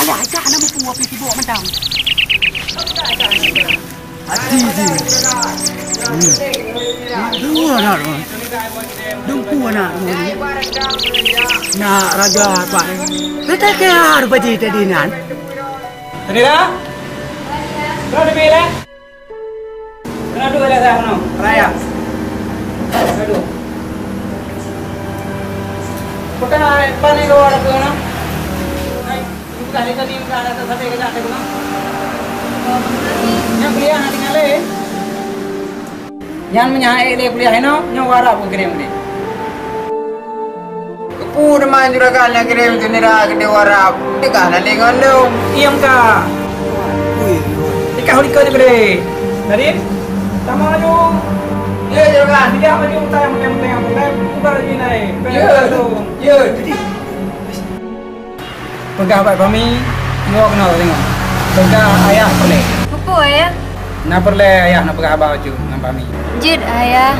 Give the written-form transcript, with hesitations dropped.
Alah, ajak nama pua pergi bawa mendam. Hati je. Dua nak tu. Dumpu nak tu. Nak raja apa? Kita kaya harus baca tadi nan. Tadi dah? Berapa bila? Berapa bila dah mana? Raya. Berapa? Bukan apa ni kau ada tu na? Bukan hari tadi bukan ada sampai kerja ada bukan? Yang kuliah nanti ngale. Yang menyahai le kuliah ini, yang warap pun kirim ni. Pura main juragan yang kirim tu nira ke warap. Dekat nak lengan tu. Iam ka. Ikah holi kau ni beri. Tadi? Sama aja. Ya juragan. Tidak maju tayang. Bukan lagi naik. Ya. Pegawai kami, mau kenal tengok. Pegawai ayah boleh. Apa ayah? Nak perlu ayah nak pegawai baju dengan kami. Jid ayah.